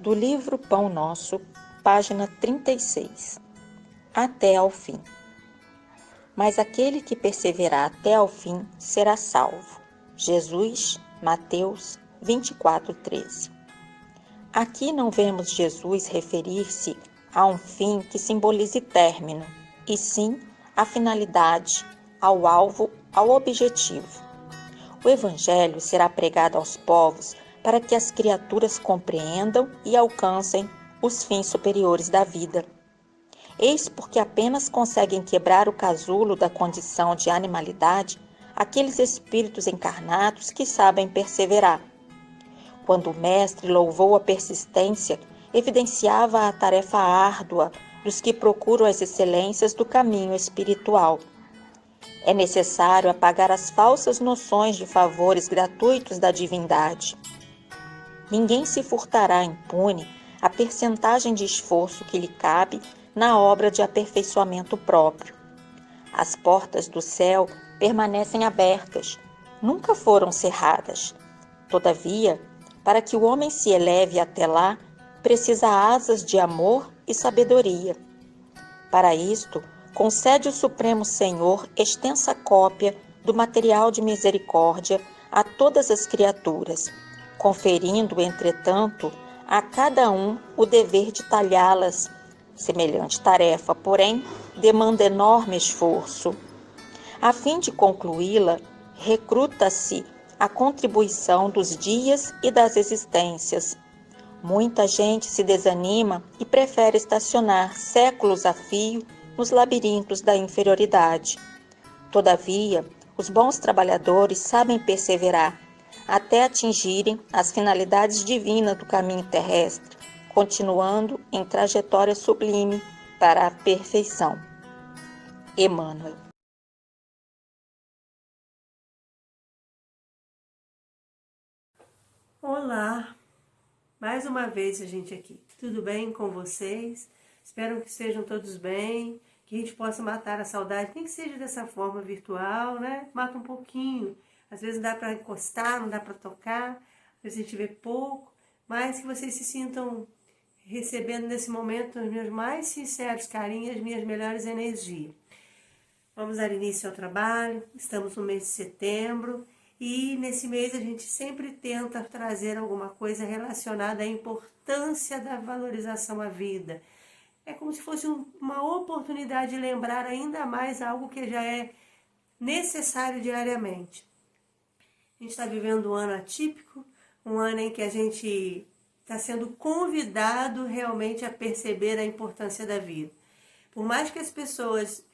Do livro Pão Nosso, página 36. Até ao fim. Mas aquele que perseverar até ao fim será salvo. Jesus, Mateus 24:13. Aqui não vemos Jesus referir-se a um fim que simbolize término, e sim a finalidade, ao alvo, ao objetivo. O Evangelho será pregado aos povos para que as criaturas compreendam e alcancem os fins superiores da vida. Eis porque apenas conseguem quebrar o casulo da condição de animalidade aqueles espíritos encarnados que sabem perseverar. Quando o Mestre louvou a persistência, evidenciava a tarefa árdua dos que procuram as excelências do caminho espiritual. É necessário apagar as falsas noções de favores gratuitos da divindade. Ninguém se furtará impune a percentagem de esforço que lhe cabe na obra de aperfeiçoamento próprio. As portas do céu permanecem abertas, nunca foram cerradas. Todavia, para que o homem se eleve até lá, precisa asas de amor e sabedoria. Para isto, concede o Supremo Senhor extensa cópia do material de misericórdia a todas as criaturas, conferindo, entretanto, a cada um o dever de talhá-las. Semelhante tarefa, porém, demanda enorme esforço. A fim de concluí-la, recruta-se a contribuição dos dias e das existências. Muita gente se desanima e prefere estacionar séculos a fio nos labirintos da inferioridade. Todavia, os bons trabalhadores sabem perseverar até atingirem as finalidades divinas do caminho terrestre, continuando em trajetória sublime para a perfeição. Emmanuel. Olá, mais uma vez a gente aqui. Tudo bem com vocês? Espero que estejam todos bem, que a gente possa matar a saudade, nem que seja dessa forma virtual, né? Mata um pouquinho. Às vezes não dá para encostar, não dá para tocar, às vezes a gente vê pouco, mas que vocês se sintam recebendo nesse momento os meus mais sinceros carinhos, as minhas melhores energias. Vamos dar início ao trabalho, estamos no mês de setembro e nesse mês a gente sempre tenta trazer alguma coisa relacionada à importância da valorização à vida. É como se fosse uma oportunidade de lembrar ainda mais algo que já é necessário diariamente. A gente está vivendo um ano atípico, um ano em que a gente está sendo convidado realmente a perceber a importância da vida. Por mais que as pessoas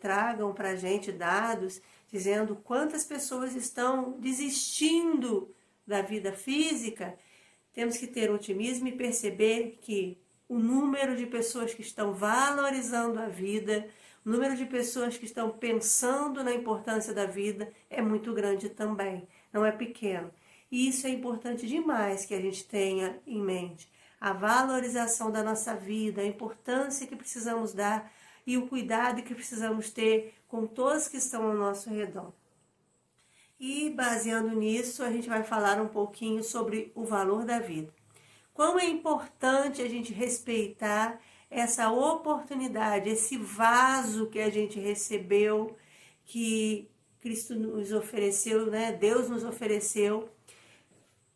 tragam para a gente dados dizendo quantas pessoas estão desistindo da vida física, temos que ter otimismo e perceber que o número de pessoas que estão valorizando a vida, o número de pessoas que estão pensando na importância da vida é muito grande também, não é pequeno. E isso é importante demais que a gente tenha em mente. A valorização da nossa vida, a importância que precisamos dar e o cuidado que precisamos ter com todos que estão ao nosso redor. E baseando nisso, a gente vai falar um pouquinho sobre o valor da vida. Quão é importante a gente respeitar essa oportunidade, esse vaso que a gente recebeu, que Cristo nos ofereceu, né? Deus nos ofereceu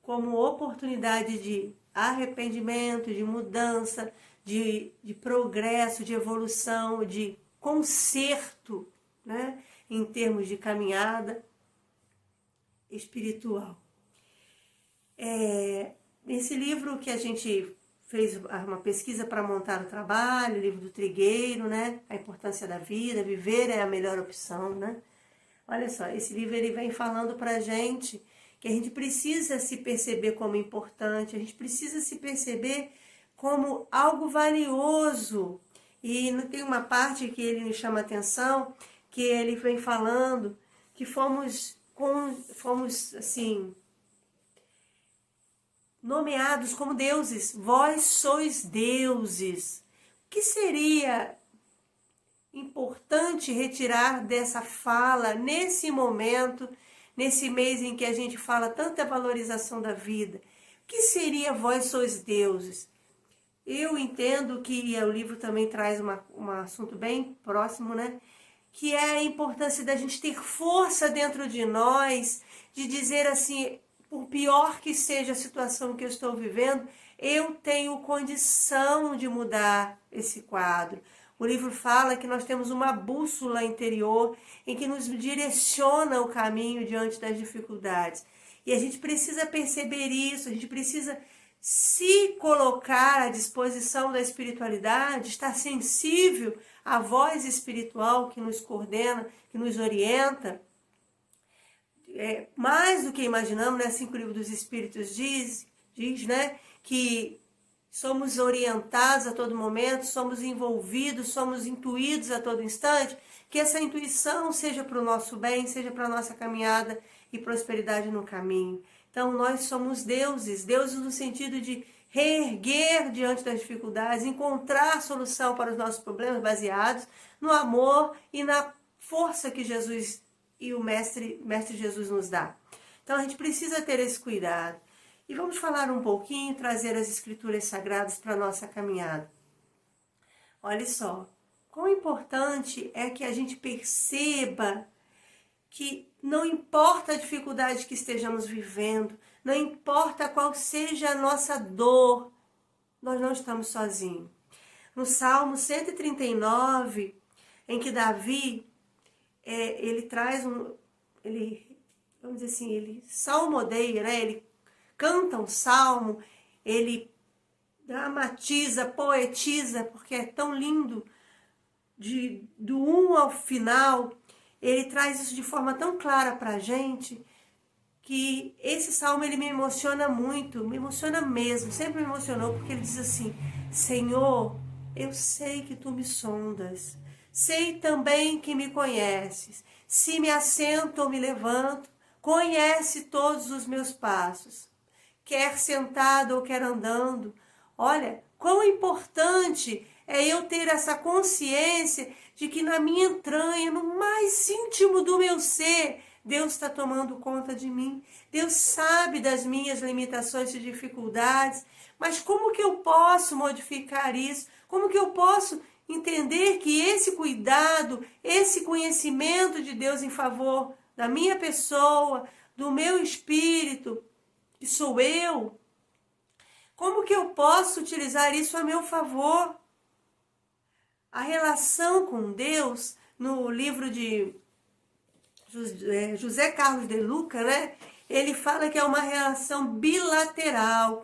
como oportunidade de arrependimento, de mudança, de progresso, de evolução, de conserto, né? Em termos de caminhada espiritual. Nesse livro que a gente fez uma pesquisa para montar o trabalho, o livro do Trigueiro, né? A importância da vida, viver é a melhor opção, né? Olha só, esse livro ele vem falando para a gente que a gente precisa se perceber como importante, a gente precisa se perceber como algo valioso. E tem uma parte que ele me chama a atenção, que ele vem falando que fomos assim, nomeados como deuses. Vós sois deuses. O que seria importante retirar dessa fala nesse momento, nesse mês em que a gente fala tanta valorização da vida? O que seria vós sois deuses? eu entendo que o livro também traz um assunto bem próximo, né? Que é a importância da gente ter força dentro de nós, de dizer assim, por pior que seja a situação que eu estou vivendo, eu tenho condição de mudar esse quadro. O livro fala que nós temos uma bússola interior em que nos direciona o caminho diante das dificuldades. E a gente precisa perceber isso, a gente precisa se colocar à disposição da espiritualidade, estar sensível à voz espiritual que nos coordena, que nos orienta. Mais do que imaginamos, né? Assim que o livro dos Espíritos diz, né? Que somos orientados a todo momento, somos envolvidos, somos intuídos a todo instante, que essa intuição seja para o nosso bem, seja para a nossa caminhada e prosperidade no caminho. Então, nós somos deuses, deuses no sentido de reerguer diante das dificuldades, encontrar solução para os nossos problemas baseados no amor e na força que Jesus e o Mestre Jesus nos dá. Então, a gente precisa ter esse cuidado. E vamos falar um pouquinho, trazer as escrituras sagradas para a nossa caminhada. Olha só, quão importante é que a gente perceba que não importa a dificuldade que estejamos vivendo, não importa qual seja a nossa dor, nós não estamos sozinhos. No Salmo 139, em que Davi, ele traz vamos dizer assim, ele salmodeia, né? Ele canta um salmo, ele dramatiza, poetiza, porque é tão lindo, do 1 ao final, ele traz isso de forma tão clara para a gente, que esse salmo ele me emociona muito, me emociona mesmo, sempre me emocionou, porque ele diz assim: Senhor, eu sei que tu me sondas, sei também que me conheces, se me assento ou me levanto, conhece todos os meus passos, quer sentado ou quer andando. Olha, quão importante é eu ter essa consciência de que na minha entranha, no mais íntimo do meu ser, Deus está tomando conta de mim. Deus sabe das minhas limitações e dificuldades, mas como que eu posso modificar isso? Como que eu posso entender que esse cuidado, esse conhecimento de Deus em favor da minha pessoa, do meu espírito, que sou eu, como que eu posso utilizar isso a meu favor? A relação com Deus, no livro de José Carlos de Luca, né? Ele fala que é uma relação bilateral,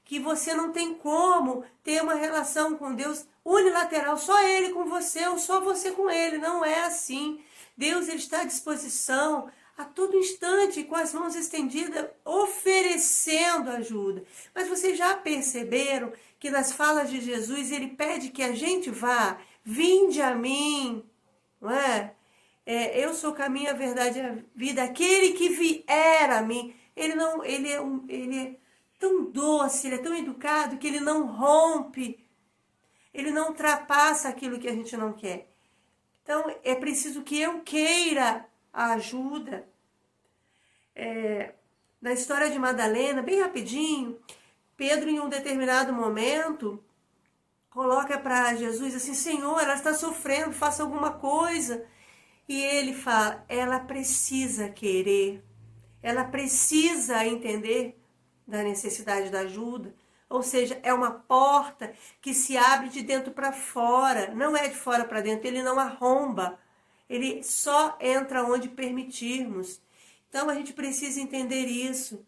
que você não tem como ter uma relação com Deus unilateral, só Ele com você ou só você com Ele. Não é assim. Deus ele está à disposição a todo instante, com as mãos estendidas, oferecendo ajuda. Mas vocês já perceberam que nas falas de Jesus, ele pede que a gente vá, vinde a mim, não é? Eu sou o caminho, a verdade e a vida, aquele que vier a mim. Ele é tão doce, ele é tão educado, que ele não rompe, ele não ultrapassa aquilo que a gente não quer. Então, é preciso que eu queira a ajuda. Na história de Madalena, bem rapidinho, Pedro, em um determinado momento, coloca para Jesus assim: Senhor, ela está sofrendo, faça alguma coisa. E ele fala: ela precisa querer, ela precisa entender da necessidade da ajuda. Ou seja, é uma porta que se abre de dentro para fora, não é de fora para dentro, ele não arromba, ele só entra onde permitirmos. Então a gente precisa entender isso.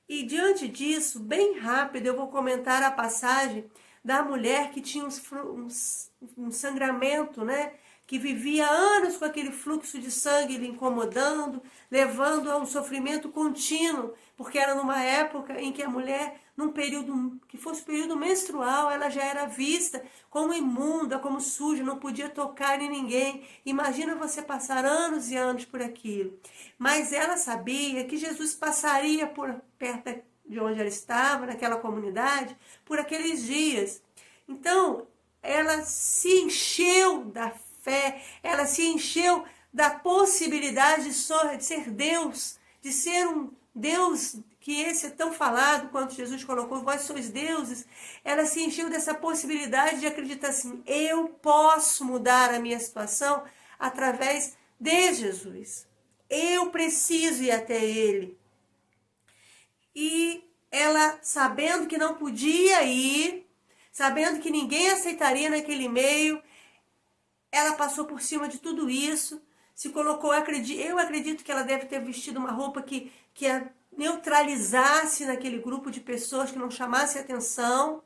E diante disso, bem rápido, eu vou comentar a passagem da mulher que tinha um sangramento, né? Que vivia anos com aquele fluxo de sangue lhe incomodando, levando a um sofrimento contínuo, porque era numa época em que a mulher, num período que fosse o período menstrual, ela já era vista como imunda, como suja, não podia tocar em ninguém. Imagina você passar anos e anos por aquilo. Mas ela sabia que Jesus passaria por perto de onde ela estava, naquela comunidade, por aqueles dias. Então, ela se encheu da fé, ela se encheu da possibilidade de ser Deus, de ser um Deus que esse é tão falado quanto Jesus colocou, vós sois deuses, ela se encheu dessa possibilidade de acreditar assim, eu posso mudar a minha situação através de Jesus. Eu preciso ir até ele. E ela, sabendo que não podia ir, sabendo que ninguém aceitaria naquele meio, ela passou por cima de tudo isso, se colocou, eu acredito que ela deve ter vestido uma roupa que a neutralizasse naquele grupo de pessoas, que não chamasse atenção,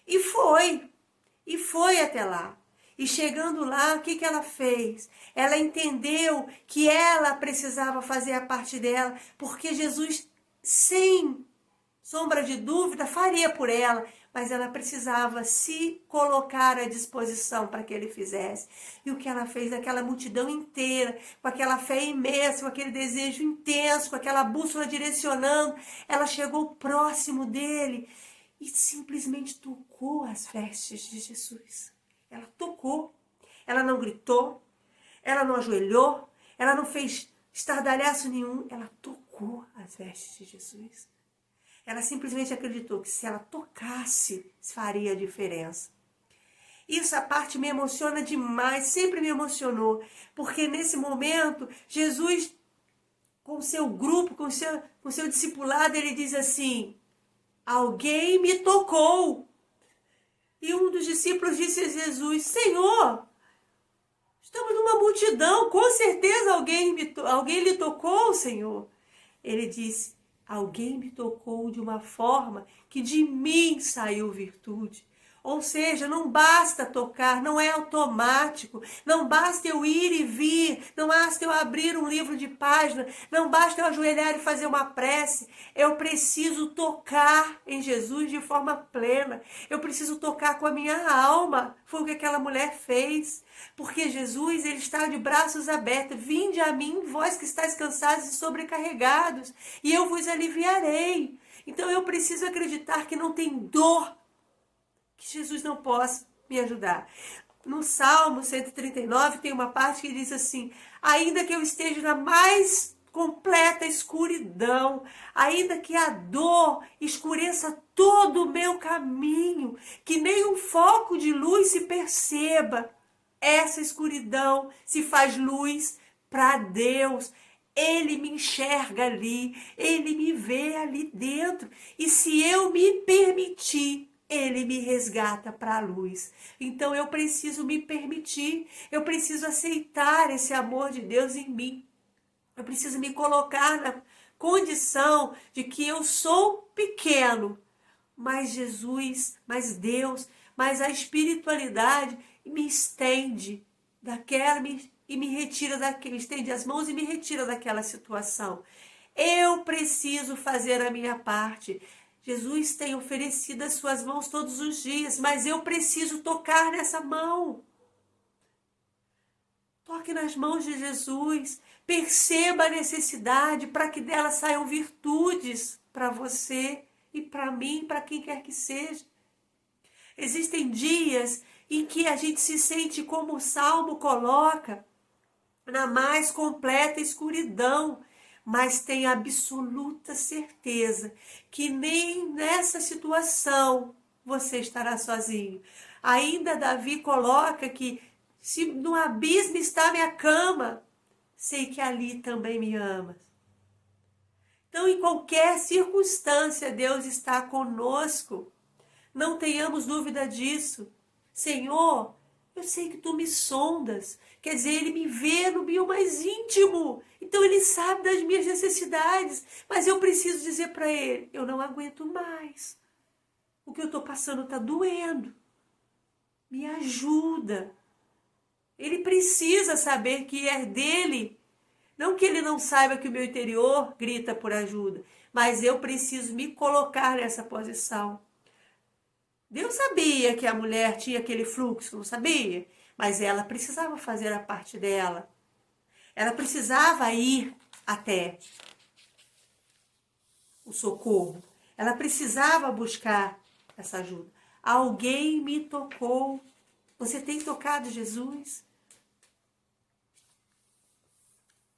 e foi até lá. E chegando lá, o que ela fez? Ela entendeu que ela precisava fazer a parte dela, porque Jesus, sem sombra de dúvida, faria por ela, mas ela precisava se colocar à disposição para que ele fizesse. E o que ela fez, aquela multidão inteira, com aquela fé imensa, com aquele desejo intenso, com aquela bússola direcionando, ela chegou próximo dele e simplesmente tocou as vestes de Jesus. Ela tocou, ela não gritou, ela não ajoelhou, ela não fez estardalhaço nenhum, ela tocou as vestes de Jesus. Ela simplesmente acreditou que se ela tocasse, faria a diferença. Isso, a parte me emociona demais, sempre me emocionou, porque nesse momento, Jesus, com o seu grupo, com o seu discipulado, ele diz assim, alguém me tocou. E um dos discípulos disse a Jesus, Senhor, estamos numa multidão, com certeza alguém lhe tocou, Senhor. Ele disse, alguém me tocou de uma forma que de mim saiu virtude. Ou seja, não basta tocar, não é automático, não basta eu ir e vir, não basta eu abrir um livro de página, não basta eu ajoelhar e fazer uma prece. Eu preciso tocar em Jesus de forma plena, eu preciso tocar com a minha alma. Foi o que aquela mulher fez, porque Jesus, ele está de braços abertos. Vinde a mim, vós que estáis cansados e sobrecarregados, e eu vos aliviarei. Então eu preciso acreditar que não tem dor que Jesus não possa me ajudar. No Salmo 139 tem uma parte que diz assim, ainda que eu esteja na mais completa escuridão, ainda que a dor escureça todo o meu caminho, que nem um foco de luz se perceba, essa escuridão se faz luz para Deus. Ele me enxerga ali, ele me vê ali dentro, e se eu me permitir, ele me resgata para a luz. Então eu preciso me permitir, eu preciso aceitar esse amor de Deus em mim. Eu preciso me colocar na condição de que eu sou pequeno, mas Jesus, mas Deus, mas a espiritualidade me estende e me retira daquele, estende as mãos e me retira daquela situação. Eu preciso fazer a minha parte. Jesus tem oferecido as suas mãos todos os dias, mas eu preciso tocar nessa mão. Toque nas mãos de Jesus, perceba a necessidade para que dela saiam virtudes para você e para mim, para quem quer que seja. Existem dias em que a gente se sente, como o Salmo coloca, na mais completa escuridão, mas tem absoluta certeza que nem nessa situação você estará sozinho. Ainda Davi coloca que se no abismo está minha cama, sei que ali também me amas. Então, em qualquer circunstância, Deus está conosco. Não tenhamos dúvida disso. Senhor, eu sei que tu me sondas. Quer dizer, ele me vê no meu mais íntimo. Então ele sabe das minhas necessidades. Mas eu preciso dizer para ele, eu não aguento mais. O que eu estou passando está doendo. Me ajuda. Ele precisa saber que é dele. Não que ele não saiba que o meu interior grita por ajuda. Mas eu preciso me colocar nessa posição. Deus sabia que a mulher tinha aquele fluxo, não sabia? Mas ela precisava fazer a parte dela. Ela precisava ir até o socorro. Ela precisava buscar essa ajuda. Alguém me tocou. Você tem tocado Jesus?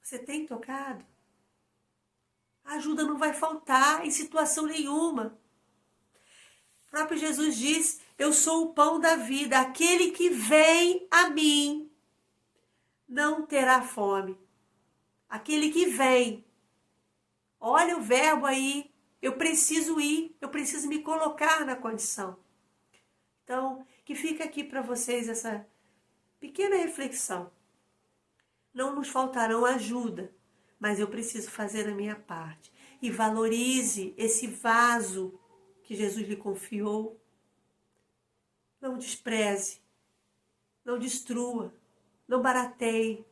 Você tem tocado? A ajuda não vai faltar em situação nenhuma. O próprio Jesus diz: eu sou o pão da vida, aquele que vem a mim não terá fome. Aquele que vem. Olha o verbo aí, eu preciso ir, eu preciso me colocar na condição. Então, que fica aqui para vocês essa pequena reflexão. Não nos faltarão ajuda, mas eu preciso fazer a minha parte. E valorize esse vaso que Jesus lhe confiou. Não despreze, não destrua, não barateie,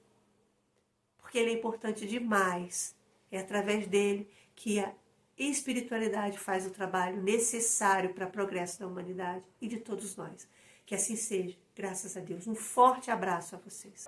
porque ele é importante demais. É através dele que a espiritualidade faz o trabalho necessário para o progresso da humanidade e de todos nós. Que assim seja, graças a Deus. Um forte abraço a vocês.